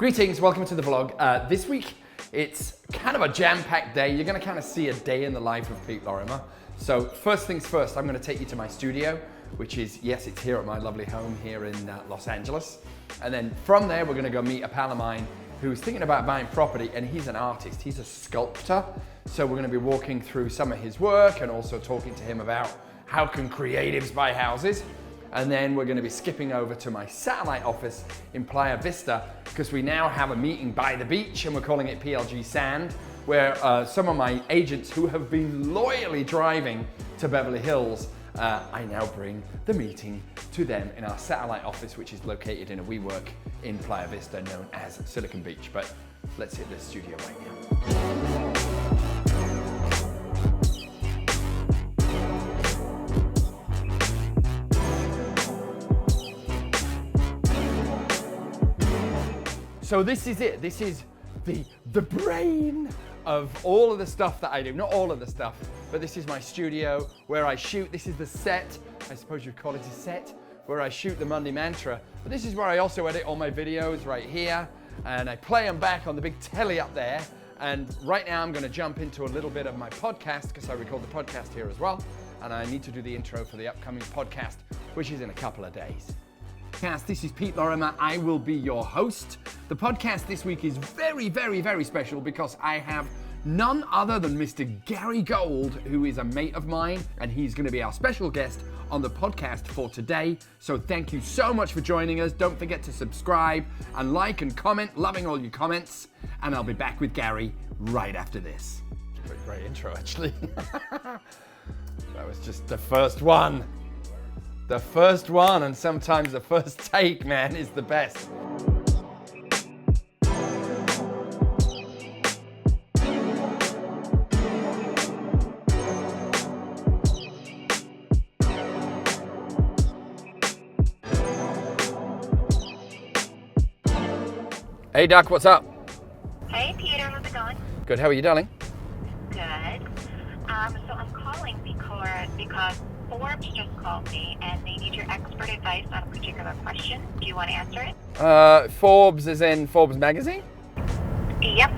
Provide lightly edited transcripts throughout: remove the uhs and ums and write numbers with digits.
Greetings, welcome to the vlog. This week, it's kind of a jam-packed day. You're gonna kind of see a day in the life of Pete Lorimer. So first things first, I'm gonna take you to my studio, which is, yes, it's here at my lovely home here in Los Angeles. And then from there, we're gonna go meet a pal of mine who's thinking about buying property, and he's an artist, he's a sculptor. So we're gonna be walking through some of his work and also talking to him about how can creatives buy houses. And then we're gonna be skipping over to my satellite office in Playa Vista because we now have a meeting by the beach and we're calling it PLG Sand, where some of my agents who have been loyally driving to Beverly Hills, I now bring the meeting to them in our satellite office, which is located in a WeWork in Playa Vista known as Silicon Beach. But let's hit the studio right now. So this is it. This is the brain of all of the stuff that I do. Not all of the stuff, but this is my studio where I shoot. This is the set. I suppose you'd call it a set, where I shoot the Monday Mantra. But this is where I also edit all my videos right here. And I play them back on the big telly up there. And right now I'm gonna jump into a little bit of my podcast because I record the podcast here as well. And I need to do the intro for the upcoming podcast, which is in a couple of days. This is Pete Lorimer. I will be your host. The podcast this week is very, very, very special because I have none other than Mr. Gary Gold, who is a mate of mine, and he's going to be our special guest on the podcast for today. So thank you so much for joining us. Don't forget to subscribe and like and comment. Loving all your comments. And I'll be back with Gary right after this. Great intro, actually. That was just the first one. The first one, and sometimes the first take, man, is the best. Hey, Doc, what's up? Hey, Peter, how's it going? Good, how are you, darling? Good. So I'm calling because Forbes just called me and they need your expert advice on a particular question. Do you want to answer it? Forbes is in Forbes magazine? Yep.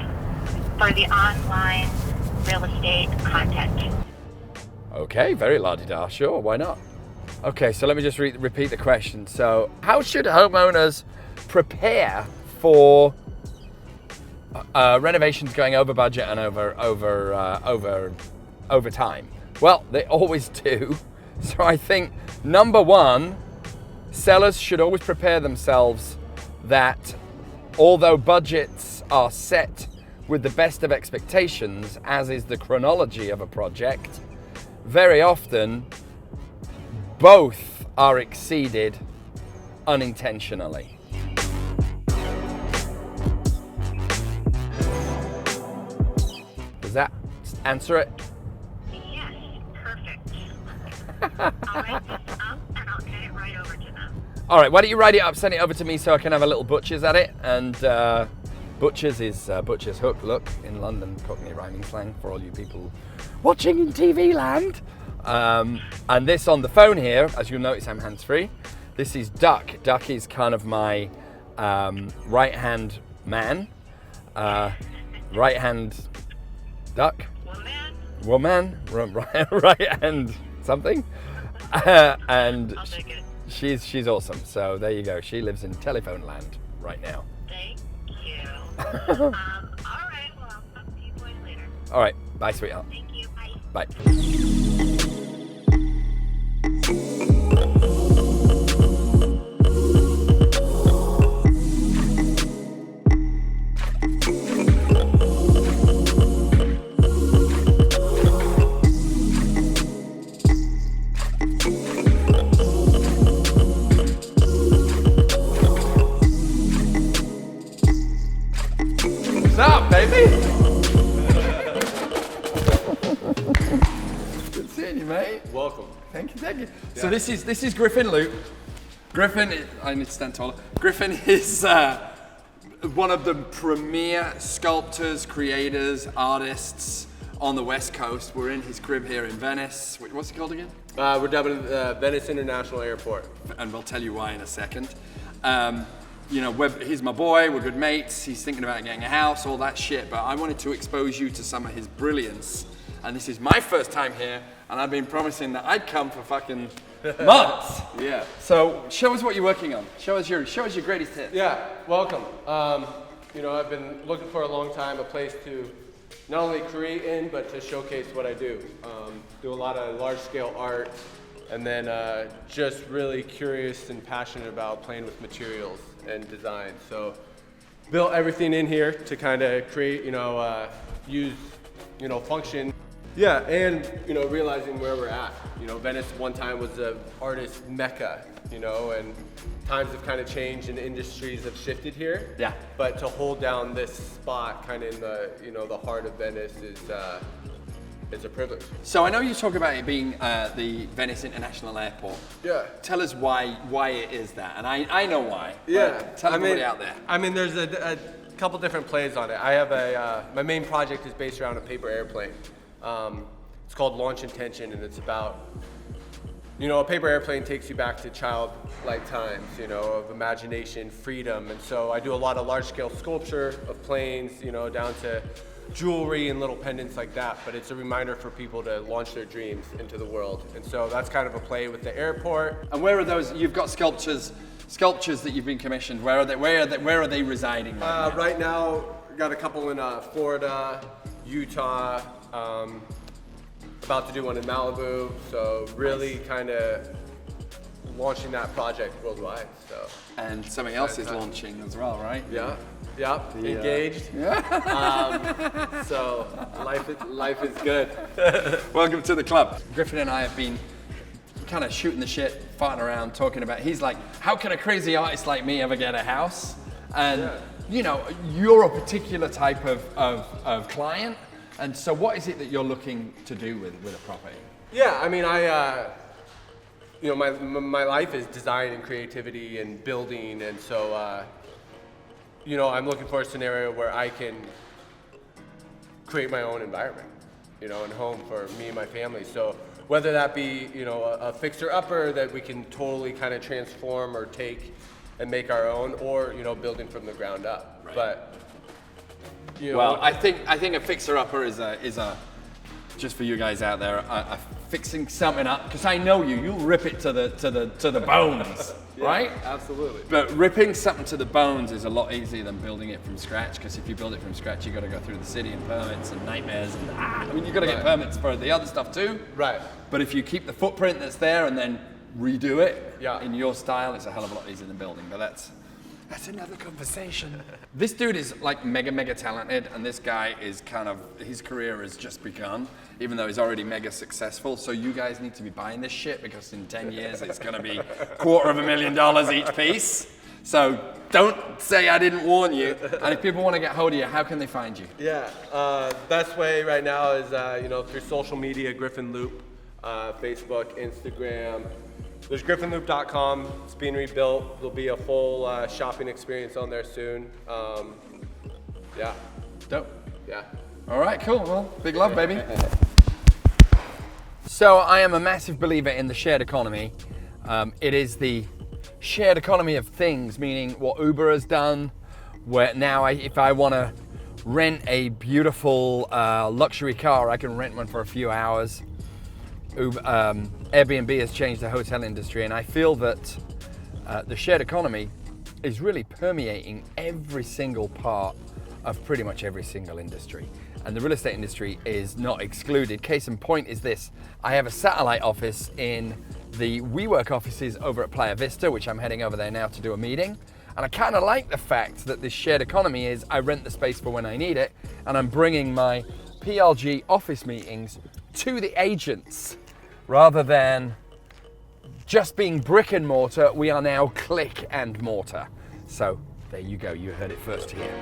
For the online real estate content. Okay, very la-di-da, sure, why not? Okay, so let me just repeat the question. So, how should homeowners prepare for renovations going over budget and over time? Well, they always do. So I think, number one, sellers should always prepare themselves that although budgets are set with the best of expectations, as is the chronology of a project, very often both are exceeded unintentionally. Does that answer it? I'll write this up and I'll get it right over to them. All right, why don't you write it up, send it over to me so I can have a little butcher's at it. And butcher's is butcher's hook, look, in London, Cockney rhyming slang for all you people watching in TV land. And this on the phone here, as you'll notice, I'm hands-free. This is Duck. Duck is kind of my right-hand man. Right-hand duck. Woman. Right-hand something. And I'll take it. she's awesome. So there you go. She lives in telephone land right now. Thank you. All right, well, I'll talk to you boys later. All right. Bye, sweetheart. Thank you. Bye. Bye. What's up, baby? Good seeing you, mate. Welcome. Thank you, thank you. Yeah. So this is Griffin Loop. I need to stand taller. Griffin is one of the premier sculptors, creators, artists on the West Coast. We're in his crib here in Venice. What's it called again? We're down at Venice International Airport. And we'll tell you why in a second. he's my boy, we're good mates, he's thinking about getting a house, all that shit, but I wanted to expose you to some of his brilliance. And this is my first time here, and I've been promising that I'd come for fucking months. Yeah. So show us what you're working on. Show us your greatest hits. Yeah, welcome. I've been looking for a long time a place to not only create in, but to showcase what I do. Do a lot of large scale art, and then just really curious and passionate about playing with materials and design. So built everything in here to kind of create, use, function. Yeah, and realizing where we're at. Venice one time was an artist mecca, and times have kind of changed and industries have shifted here. Yeah. But to hold down this spot kind of in the, the heart of Venice is a privilege. So I know you talk about it being the Venice International Airport. Yeah. Tell us why it is that, and I know why. Yeah. Tell everybody out there. There's a couple different plays on it. I have my main project is based around a paper airplane. It's called Launch Intention, and it's about, a paper airplane takes you back to childlike times, of imagination, freedom. And so I do a lot of large scale sculpture of planes, down to jewelry and little pendants like that. But it's a reminder for people to launch their dreams into the world. And so that's kind of a play with the airport. And where are those? You've got sculptures that you've been commissioned. Where are they residing right now? Right now, we got a couple in Florida, Utah, about to do one in Malibu, so really kind of launching that project worldwide. So. And something else is launching as well, right? Yeah, engaged. So life is good. Welcome to the club. Griffin and I have been kind of shooting the shit, farting around, talking about, he's like, how can a crazy artist like me ever get a house? And you're a particular type of client. And so what is it that you're looking to do with a property? Yeah, my life is design and creativity and building, and so, I'm looking for a scenario where I can create my own environment, and home for me and my family. So whether that be, a fixer-upper that we can totally kind of transform or take and make our own, or, building from the ground up. Right. But well, I think a fixer-upper is a just for you guys out there, fixing something up, because I know you'll rip it to the bones, yeah, right? Absolutely. But ripping something to the bones is a lot easier than building it from scratch, because if you build it from scratch, you got to go through the city and permits and nightmares, and you got to get permits for the other stuff too. Right. But if you keep the footprint that's there and then redo it in your style, it's a hell of a lot easier than building. But that's another conversation. This dude is like mega talented, and this guy is his career has just begun, even though he's already mega successful. So you guys need to be buying this shit, because in 10 years it's gonna be $250,000 each piece. So don't say I didn't warn you. And if people wanna get hold of you, how can they find you? Yeah, best way right now is through social media, Griffin Loop, Facebook, Instagram. There's griffinloop.com. It's being rebuilt. There'll be a full shopping experience on there soon. Yeah. Dope. Yeah. All right, cool. Well, big love, baby. So I am a massive believer in the shared economy. It is the shared economy of things, meaning what Uber has done, where now if I want to rent a beautiful luxury car, I can rent one for a few hours. Airbnb has changed the hotel industry, and I feel that the shared economy is really permeating every single part of pretty much every single industry. And the real estate industry is not excluded. Case in point is this. I have a satellite office in the WeWork offices over at Playa Vista, which I'm heading over there now to do a meeting. And I kind of like the fact that this shared economy is I rent the space for when I need it, and I'm bringing my PLG office meetings to the agents. Rather than just being brick and mortar, we are now click and mortar. So there you go, you heard it first here.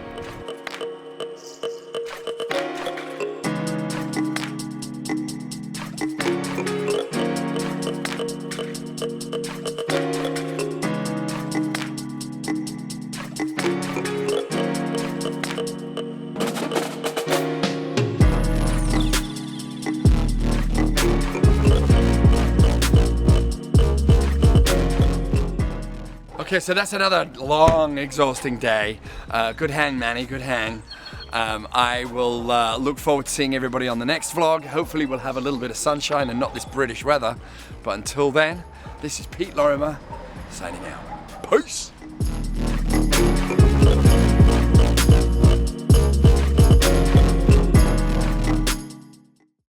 Okay, so that's another long, exhausting day. Good hang, Manny, good hang. I will look forward to seeing everybody on the next vlog. Hopefully we'll have a little bit of sunshine and not this British weather. But until then, this is Pete Lorimer signing out. Peace!